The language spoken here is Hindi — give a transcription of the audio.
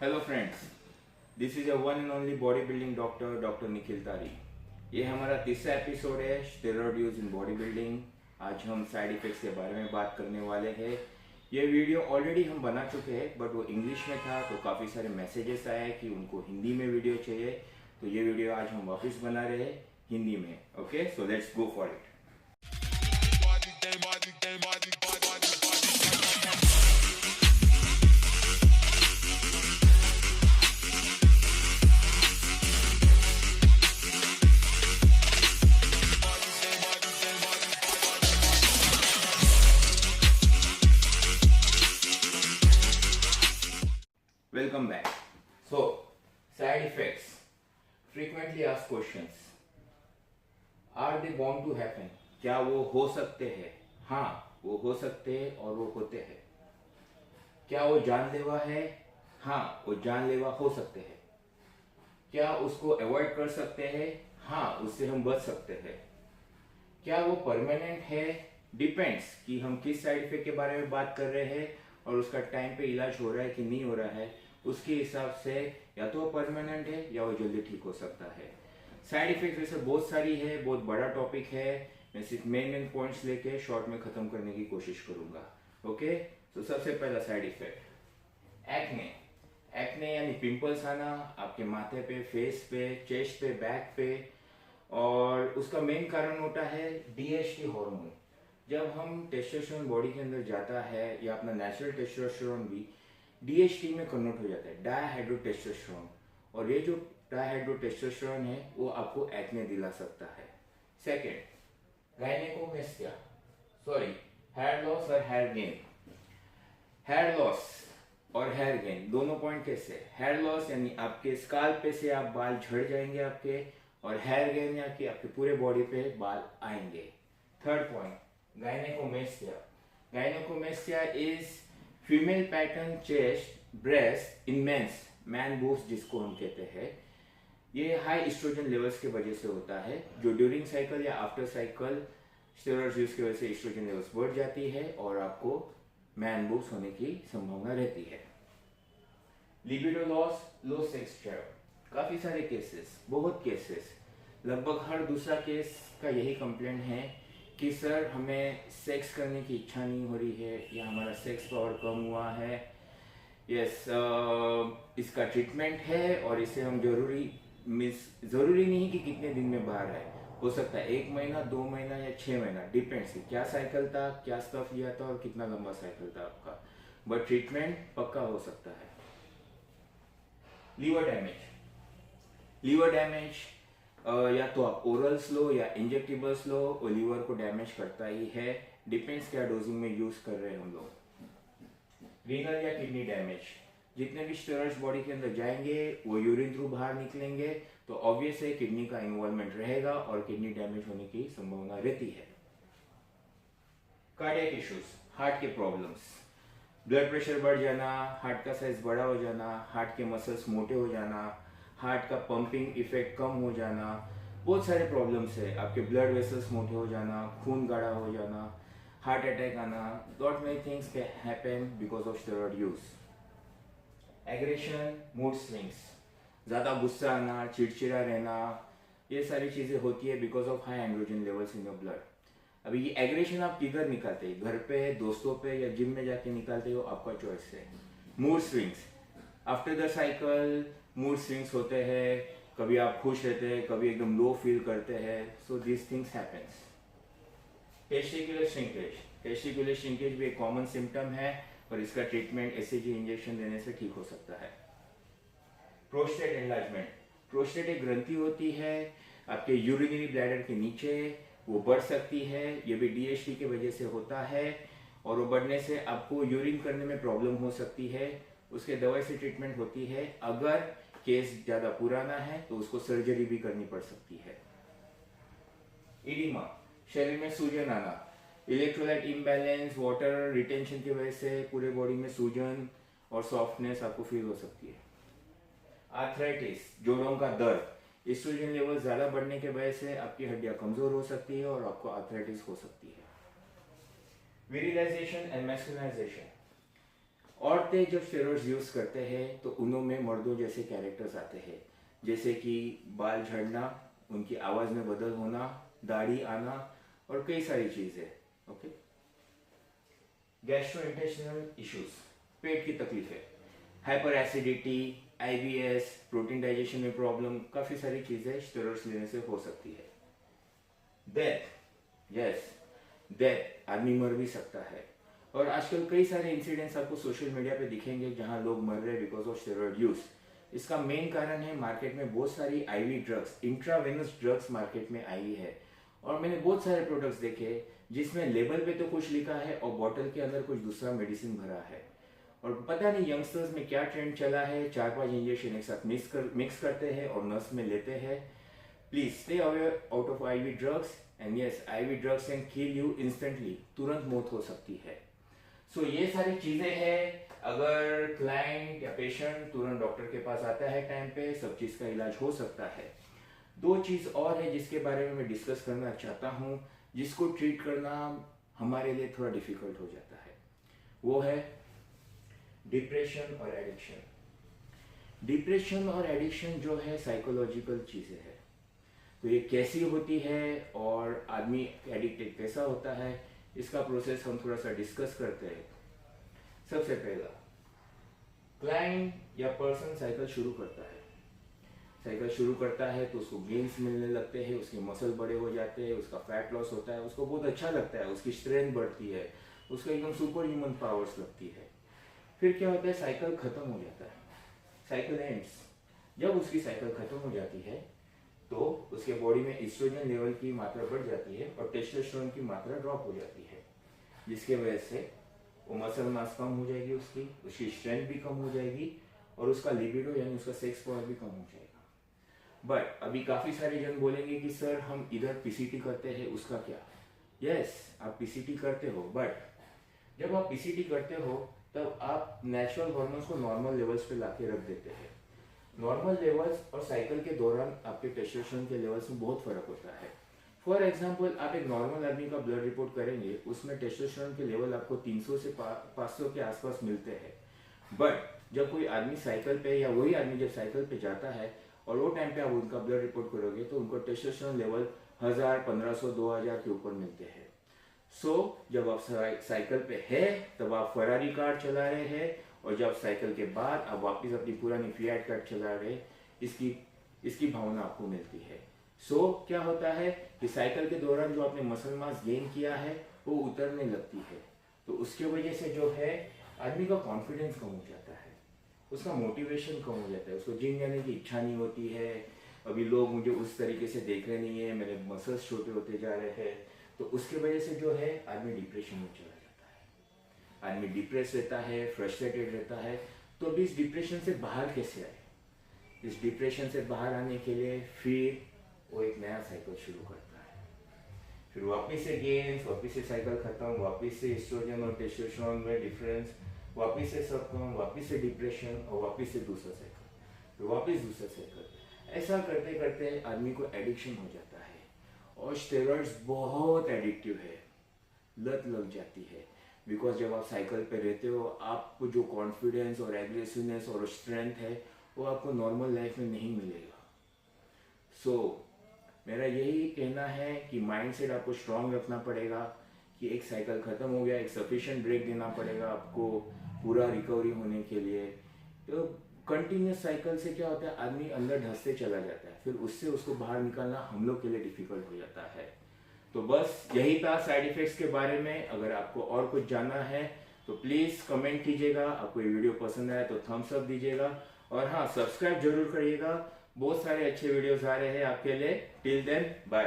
Hello friends, this is a one and only body building doctor doctor Nikhil तारी। ये हमारा तीसरा एपिसोड है steroid use in body building. आज हम साइड इफेक्ट्स के बारे में बात करने वाले हैं। ये वीडियो ऑलरेडी हम बना चुके हैं बट वो इंग्लिश में था, तो काफ़ी सारे मैसेजेस आए कि उनको हिंदी में वीडियो चाहिए, तो ये वीडियो आज हम वापस बना रहे हैं हिंदी में। Okay, so let's go for it. Welcome back. So, side effects. Frequently asked questions. Are they bound to happen? क्या वो हो सकते हैं? हाँ, वो हो सकते हैं और वो होते हैं। क्या वो जानलेवा है? हाँ, वो जानलेवा हो सकते हैं। क्या उसको अवॉइड कर सकते हैं? हाँ, उससे हम बच सकते हैं। क्या वो परमानेंट है? डिपेंड्स कि हम किस साइड इफेक्ट के बारे में बात कर रहे हैं और उसका टाइम पे इलाज हो रहा है कि नहीं हो रहा है, उसके हिसाब से या तो परमानेंट है या वो जल्दी ठीक हो सकता है। साइड इफेक्ट वैसे बहुत सारी है, बहुत बड़ा टॉपिक है। मैं सिर्फ मेन पॉइंट्स लेके शॉर्ट में खत्म करने की कोशिश करूंगा। ओके, तो सबसे पहला साइड इफेक्ट एक्ने। एक्ने यानी पिंपल्स आना आपके माथे पे, फेस पे, चेस्ट पे, बैक पे, और उसका मेन कारण होता है डीएचटी हार्मोन। जब हम टेस्टोस्टेरोन बॉडी के अंदर जाता है या अपना नेचुरल टेस्टोस्टेरोन भी डीएचटी में कन्वर्ट हो जाता है, डायहाइड्रोटेस्टोस्टेरोन, और ये जो डायहाइड्रोटेस्टोस्टेरोन है वो आपको एक्ने दिला सकता है। Second, gynaecomastia, sorry, hair loss और हेयर गेन। हेयर लॉस और हेयर गेन दोनों पॉइंट कैसे? हेयर लॉस यानी आपके स्काल्प पे से आप बाल झड़ जाएंगे आपके, और हेयर गेन या कि आपके पूरे बॉडी पे बाल आएंगे। Third point, gynaecomastia. Gynaecomastia is female pattern chest breast in mens, man boobs जिसको हम कहते हैं। ये हाई एस्ट्रोजन लेवल्स की वजह से होता है, जो ड्यूरिंग साइकिल या आफ्टर साइकिल स्टेरॉइड्स यूज की वजह से एस्ट्रोजन लेवल्स बढ़ जाती है और आपको मैन बूब्स होने की संभावना रहती है। लिबिडो लॉस, लो सेक्स ड्राइव, काफी सारे केसेस, बहुत केसेस, लगभग हर दूसरा केस का यही कंप्लेंट है कि सर हमें सेक्स करने की इच्छा नहीं हो रही है या हमारा सेक्स पावर कम हुआ है। यस, इसका ट्रीटमेंट है और इसे हम जरूरी नहीं कि कितने दिन में बाहर आए, हो सकता है 1 महीना, 2 महीना या 6 महीना, डिपेंड्स क्या साइकिल था, क्या स्टफ लिया था और कितना लंबा साइकिल था आपका, बट ट्रीटमेंट पक्का हो सकता है। Liver damage. लीवर डैमेज या तो आप ओरल्स लो या इंजेक्टेबल्स लो, वो लीवर को डैमेज करता ही है, डिपेंड्स क्या डोजिंग में यूज कर रहे हैं हम लोग। रीनल या किडनी डैमेज, जितने भी स्टेरॉइड्स बॉडी के अंदर जाएंगे वो यूरिन थ्रू बाहर निकलेंगे, तो ऑब्वियस है किडनी का इन्वॉल्वमेंट रहेगा और किडनी डैमेज होने की संभावना रहती है। कार्डियक इश्यूज, हार्ट के प्रॉब्लम्स, ब्लड प्रेशर बढ़ जाना, हार्ट का साइज बड़ा हो जाना, हार्ट के मसल्स मोटे हो जाना, हार्ट का पंपिंग इफेक्ट कम हो जाना, बहुत सारे प्रॉब्लम्स है। आपके ब्लड वेसल्स मोटे हो जाना, खून गाढ़ा हो जाना, हार्ट अटैक आना, lot many things can happen because of steroid use. Aggression, mood swings, ज्यादा गुस्सा आना, चिड़चिड़ा रहना, ये सारी चीजें होती है because of high androgen levels in your blood. अभी ये एग्रेशन आप किधर निकालते हैं, घर पे, दोस्तों पे या जिम में जाके निकालते हो, आपका चॉइस है। Mood swings, after the cycle mood swings होते हैं, कभी आप खुश रहते हैं, कभी एकदम लो फील करते हैं, so this things happens. Testicular shrinkage, testicular shrinkage भी एक कॉमन सिम्टम है और इसका ट्रीटमेंट एससीजी इंजेक्शन देने से ठीक हो सकता है। प्रोस्टेट एनलार्जमेंट, प्रोस्टेट एक ग्रंथि होती है आपके यूरिनरी ब्लैडर के नीचे, वो बढ़ सकती है, ये भी डीएचटी की वजह से होता है, और वो बढ़ने से आपको यूरिन करने में प्रॉब्लम हो सकती है, उसके दवाई से ट्रीटमेंट होती है। अगर केस ज्यादा पुराना है तो उसको सर्जरी भी करनी पड़ सकती है। इडिमा, शरीर में सूजन आना, इलेक्ट्रोलाइट इम्बैलेंस, वाटर रिटेंशन की वजह से पूरे बॉडी में सूजन और सॉफ्टनेस आपको फील हो सकती है। आर्थराइटिस, जोड़ों का दर्द, एस्ट्रोजन लेवल ज्यादा बढ़ने की वजह से आपकी हड्डियां कमजोर हो सकती है और आपको आर्थराइटिस हो सकती है। विरिलाइजेशन एंड मैस्कुलाइजेशन, औरतें जब स्टेरॉइड्स यूज़ करते हैं तो उनमें मर्दों जैसे कैरेक्टर्स आते हैं, जैसे कि बाल झड़ना, उनकी आवाज़ में बदल होना, दाढ़ी आना और कई सारी चीज़ें। ओके, गैस्ट्रोइंटेस्टिनल इश्यूज, पेट की तकलीफें, hyper acidity, IBS, protein digestion में प्रॉब्लम, काफ़ी सारी चीज़ें स्टेरॉइड्स लेने से हो सकती है। डेथ, यस, डेथ, आदमी मर भी सकता है। और आजकल कई सारे इंसिडेंट्स आपको सोशल मीडिया पे दिखेंगे जहां लोग मर रहे हैं बिकॉज ऑफ स्टेरॉइड यूज। इसका मेन कारण है मार्केट में बहुत सारी IV drugs, intravenous drugs market में आई है। और मैंने बहुत सारे प्रोडक्ट्स देखे जिसमें लेबल पे तो कुछ लिखा है और बॉटल के अंदर कुछ दूसरा मेडिसिन भरा है। और पता नहीं यंगस्टर्स में क्या ट्रेंड चला है, 4-5 इंजेक्शन एक साथ मिक्स करते हैं और नस में लेते हैं। Please stay aware out of IV drugs and yes, IV drugs can kill you instantly, तुरंत मौत हो सकती है। सो ये सारी चीजें हैं, अगर क्लाइंट या पेशेंट तुरंत डॉक्टर के पास आता है टाइम पे, सब चीज का इलाज हो सकता है। 2 चीज और है जिसके बारे में मैं डिस्कस करना चाहता हूँ, जिसको ट्रीट करना हमारे लिए थोड़ा डिफिकल्ट हो जाता है। वो है डिप्रेशन और एडिक्शन। डिप्रेशन और एडिक्शन जो है साइकोलॉजिकल चीजें है, तो ये कैसी होती है और आदमी एडिक्टेड कैसा होता है, इसका प्रोसेस हम थोड़ा सा डिस्कस करते हैं। सबसे पहला, क्लाइंट या पर्सन साइकिल शुरू करता है। साइकिल शुरू करता है तो उसको गेन्स मिलने लगते हैं, उसके मसल बड़े हो जाते हैं, उसका फैट लॉस होता है, उसको बहुत अच्छा लगता है, उसकी स्ट्रेंथ बढ़ती है, उसको एकदम सुपर ह्यूमन पावर्स लगती है। फिर क्या होता है, साइकिल खत्म हो जाता है, साइकिल एंड्स। जब उसकी साइकिल खत्म हो जाती है तो उसके बॉडी में एस्ट्रोजन लेवल की मात्रा बढ़ जाती है और टेस्टोस्टेरोन की मात्रा ड्रॉप हो जाती है, जिसके वजह से वो मसल मास कम हो जाएगी, उसकी स्ट्रेंथ भी कम हो जाएगी और उसका लिबिडो यानी उसका सेक्स पावर भी कम हो जाएगा। बट अभी काफी सारे जन बोलेंगे कि सर हम इधर PCT करते हैं, उसका क्या? यस, आप PCT करते हो, बट जब आप PCT करते हो तब आप नेचुरल हार्मोन्स को नॉर्मल लेवल्स पे लाके रख देते हैं। नॉर्मल लेवल्स और साइकिल के दौरान आपके टेस्टोस्टेरोन के लेवल्स में बहुत फर्क होता है। फॉर एग्जाम्पल, आप एक नॉर्मल आदमी का ब्लड रिपोर्ट करेंगे, उसमें टेस्टोस्टेरोन के लेवल आपको 300 से 500 के आसपास मिलते हैं। बट जब कोई आदमी साइकिल पे, या वही आदमी जब साइकिल पे जाता है और वो टाइम पे आप उनका ब्लड रिपोर्ट करोगे तो उनको टेस्टोस्टेरोन लेवल 1000, 1500, 2000 के ऊपर मिलते हैं। सो जब आप साइकिल पे है तब आप फरारी कार चला रहे हैं, और जब साइकिल के बाद आप वापस अपनी पुरानी फिएट कार चला रहे, इसकी भावना आपको मिलती है। सो क्या होता है कि साइकिल के दौरान जो आपने मसल मास गेन किया है वो उतरने लगती है, तो उसके वजह से जो है आदमी का कॉन्फिडेंस कम हो जाता है, उसका मोटिवेशन कम हो जाता है, उसको जिम जाने की इच्छा नहीं होती है। अभी लोग मुझे उस तरीके से देख रहे नहीं है, मेरे मसल्स छोटे होते जा रहे हैं, तो उसके वजह से जो है आदमी डिप्रेशन में चला जाता है, आदमी डिप्रेस रहता है, फ्रस्ट्रेटेड रहता है। तो अभी इस डिप्रेशन से बाहर कैसे आए? इस डिप्रेशन से बाहर आने के लिए फिर वो एक नया साइकिल शुरू करता है, फिर वापस से गेन्स, वापस से साइकिल खत्म, वापस से एस्ट्रोजन और टेस्टोस्टेरोन में डिफरेंस, वापस से सब कम, वापस से डिप्रेशन और वापस से दूसरा साइकिल, फिर वापस दूसरा साइकिल। ऐसा करते करते आदमी को एडिक्शन हो जाता है। और स्टेरॉइड्स बहुत एडिक्टिव है, लत लग जाती है, बिकॉज जब आप साइकिल पे रहते हो आपको जो कॉन्फिडेंस और एग्रेसिवनेस और स्ट्रेंथ है वो आपको नॉर्मल लाइफ में नहीं मिलेगा। सो मेरा यही कहना है कि माइंडसेट आपको स्ट्रांग रखना पड़ेगा कि एक साइकिल खत्म हो गया, एक सफिशिएंट ब्रेक देना पड़ेगा आपको पूरा रिकवरी होने के लिए। तो कंटिन्यूस साइकिल से क्या होता है, आदमी अंदर धंसते चला जाता है, फिर उससे उसको बाहर निकालना हम लोग के लिए डिफिकल्ट हो जाता है। तो बस यही था साइड इफेक्ट्स के बारे में। अगर आपको और कुछ जानना है तो प्लीज़ कमेंट कीजिएगा, आपको ये वीडियो पसंद आया तो थम्स अप दीजिएगा, और हाँ, सब्सक्राइब जरूर करिएगा, बहुत सारे अच्छे वीडियोस आ रहे हैं आपके लिए। Till then, bye.